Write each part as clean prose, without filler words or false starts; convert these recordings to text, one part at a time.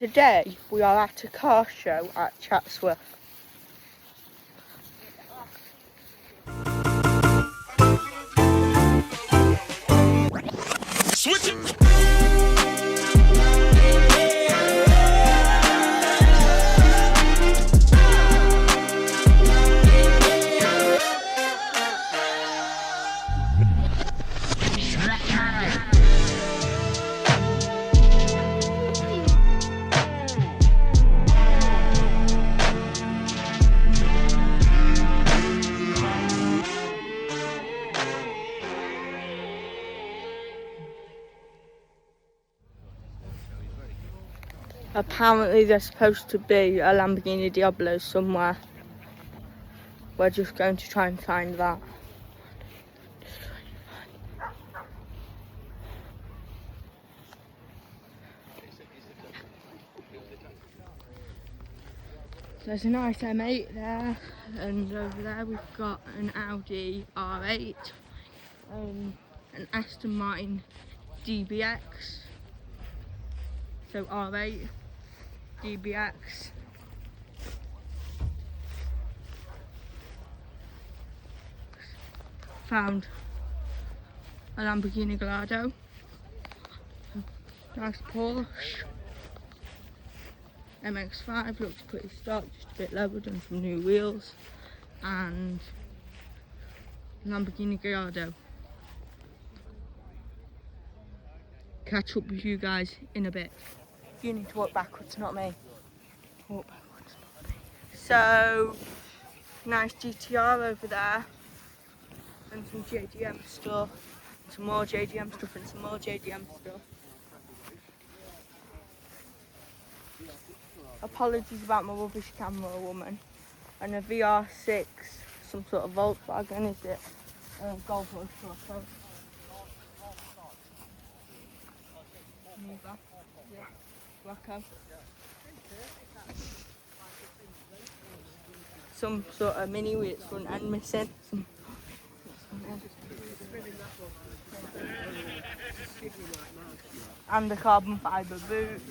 Today we are at a car show at Chatsworth. Switch it. Apparently there's supposed to be a Lamborghini Diablo somewhere. We're just going to try and find that. There's a nice M8 there, and over there we've got an Audi R8, an Aston Martin DBX, so R8, DBX, found a Lamborghini Gallardo, nice Porsche, MX-5 looks pretty stock, just a bit lowered and some new wheels, and Lamborghini Gallardo. Catch up with you guys in a bit. You need to walk backwards, not me. Walk backwards, not me. So, nice GTR over there, and some JDM stuff, some more JDM stuff, and some more JDM stuff. Apologies about my rubbish camera woman. And a VR6, some sort of Volkswagen, is it? Golf or something. Neva. Yeah. Rocco. Some sort of mini with its front end missing. And the carbon fibre boot.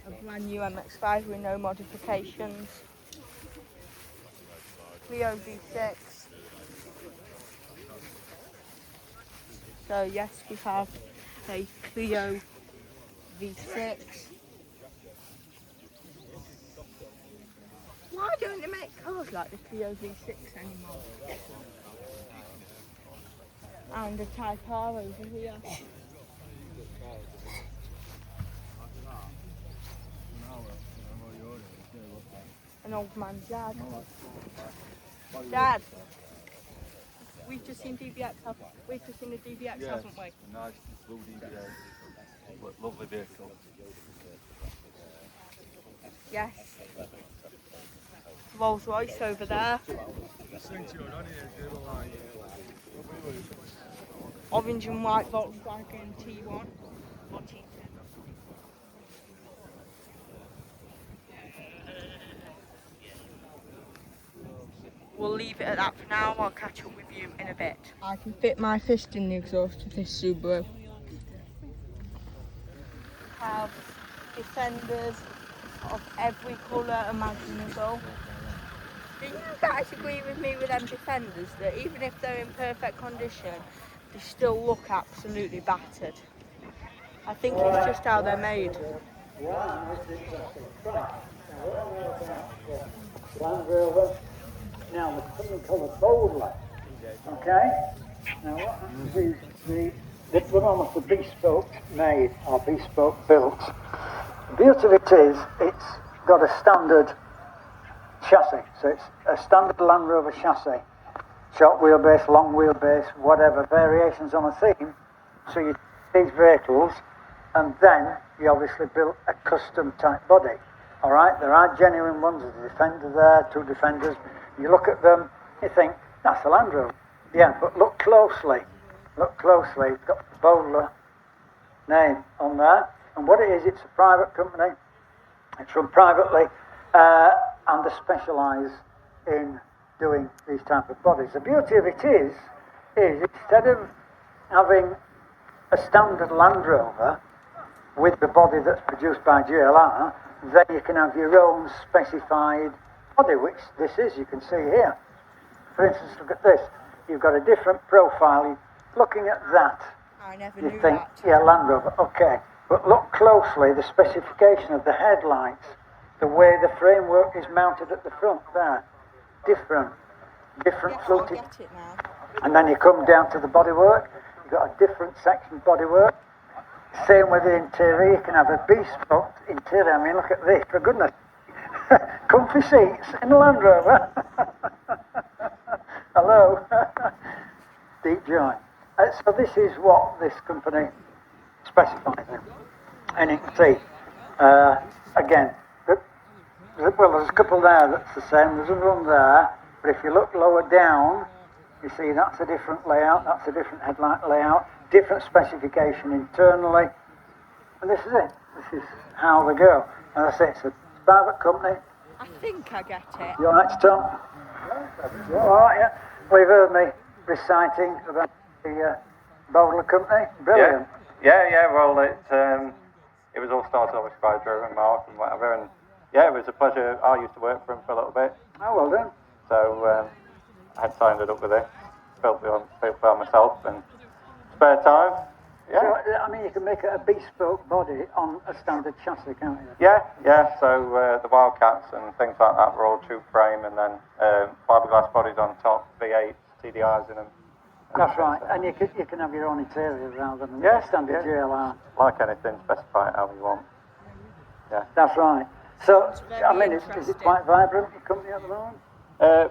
A brand new MX-5 with no modifications. Clio V6. So yes, we have a Clio V6. Why don't they make cars like the Clio V6 anymore? And a Type R over here. An old man, Dad. Dad, we've just seen DBX, we've just seen a DBX, haven't we? Nice blue DBX, lovely vehicle. Yes. Rolls Royce over there. Orange and white Volkswagen T1 or T10. We'll leave it at that for now. I'll catch up with you in a bit. I can fit my fist in the exhaust of this Subaru. Have Defenders of every colour imaginable. Do you guys agree with me with them Defenders that even if they're in perfect condition, they still look absolutely battered? I think it's just how they're made. Now, there's something called a bowler, okay? Now, what happens is they're almost a bespoke made or bespoke built. The beauty of it is, it's got a standard chassis, so it's a standard Land Rover chassis, short wheelbase, long wheelbase, whatever, variations on a theme. So you take these vehicles, and then you obviously build a custom type body. All right, there are genuine ones. There's a Defender there, two Defenders. You look at them, you think, that's a Land Rover. Yeah, but look closely. Look closely. It's got the Bowler name on there. And what it is, it's a private company. It's run privately. And they specialise in doing these type of bodies. The beauty of it is instead of having a standard Land Rover, with the body that's produced by GLR, then you can have your own specified body, which this is, you can see here. For instance, look at this. You've got a different profile. Looking at that, I never you knew think, that. yeah, Land Rover, okay. But look closely, the specification of the headlights, the way the framework is mounted at the front there, different Yes, I fluted. get it now. And then you come down to the bodywork, you've got a different section bodywork. Same with the interior, you can have a bespoke interior. I mean, look at this, for goodness. Comfy seats in a Land Rover. Hello. Deep joy. So this is what this company specifies in. And you can see, again, well, there's a couple there that's the same. There's another one there, but if you look lower down, you see that's a different layout, that's a different headlight layout, different specification internally, and this is it. This is how they go. And I say it's a private company. I think I get it. You all right, Tom? You all right, yeah? Well, you've heard me reciting about the Bowler company. Brilliant. Yeah. Well, it was all started obviously by Drew and Mark and whatever, and yeah, it was a pleasure. I used to work for him for a little bit, Oh, well done. so I had signed it up with it, built it by myself, and spare time. Yeah. So, I mean, you can make a bespoke body on a standard chassis, can't you? Yeah. So the Wildcats and things like that were all tube frame, and then fiberglass bodies on top, V8 TDIs in them. That's right. And you can have your own interior rather than Yeah, standard yeah. GLR. Like anything, specify it how you want. Yeah. That's right. So, It's very I mean, is it interesting. quite vibrant, your company at the moment?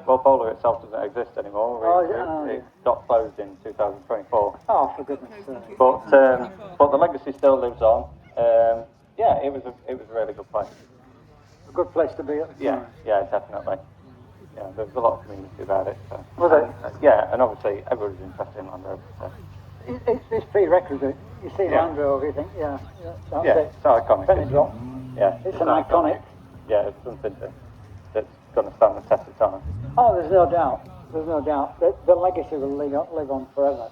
Well, Bowler itself doesn't exist anymore. It got closed in 2024. Oh, for goodness sake. But the legacy still lives on. Yeah, it was a really good place. A good place to be at the time. Yeah, definitely. Yeah, there was a lot of community about it. So. Was it? Yeah, and obviously everybody's interested in Land Rover. So. It's prerequisite. You see Yeah. Land Rover, you think, that's Yeah, it. it's iconic. Penny drop. Yeah, It's an iconic. Yeah, it's something that's going to stand the test of time. Oh, there's no doubt. There's no doubt. The legacy will live on forever.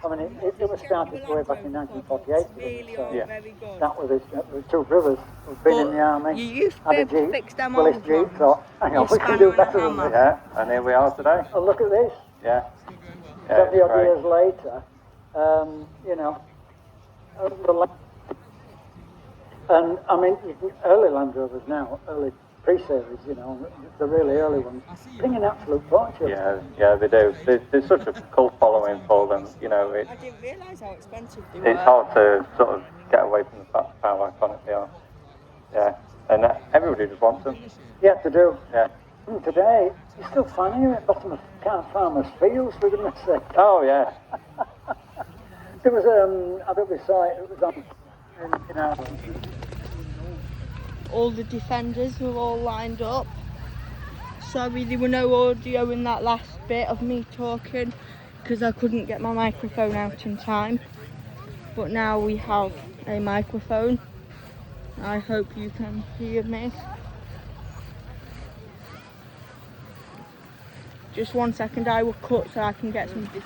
I mean, it was started way back in 1948. Really So are Yeah. very good. that was the two brothers who'd been in the army. You used to Had be a able to Jeep. fix them Well, his old Jeep ones. thought, hang on, Your we can spanner do and a better than hammer. this. Yeah, and here we are today. Oh, look at this. Yeah. 70 it's odd great. years later, you know, and I mean, early Land Rovers now, early pre-series, you know, the really early ones, bring an absolute fortune. Yeah, they do. There's such a cult following for them. You know, I didn't realise how expensive they were. it's hard to sort of get away from the fact how iconic they are. Yeah, and everybody just wants them. Yeah, to do. Yeah. Today, you still find you at the bottom of farmers' fields, for goodness sake. Oh yeah. There was, I think we saw it, it was on in Ireland. All the defenders were all lined up. Sorry, there were no audio in that last bit of me talking because I couldn't get my microphone out in time. But now we have a microphone. I hope you can hear me. Just 1 second, I will cut so I can get some distance.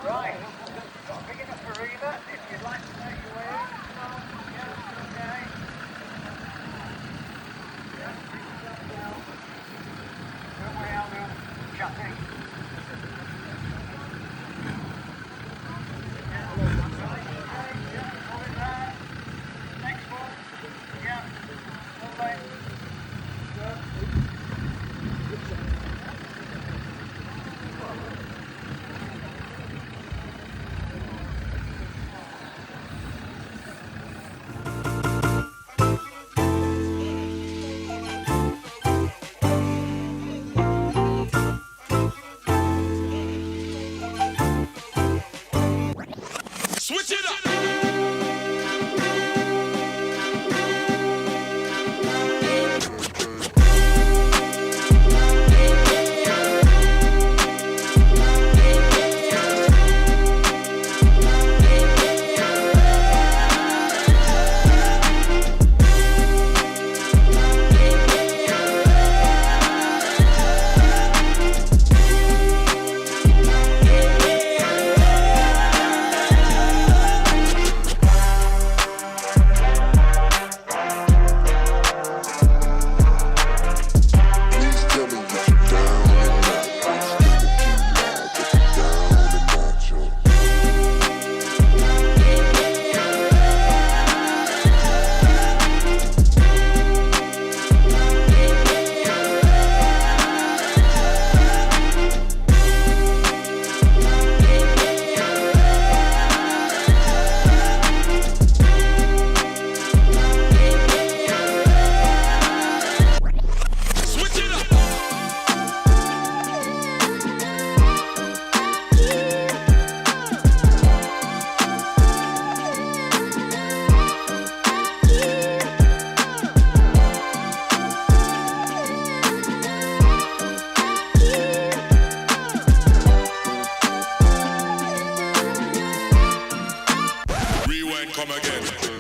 Right, got a big enough arena if you'd like to make your way in. Yeah, okay. Where we are now, chatting. Next one. Yeah. come again.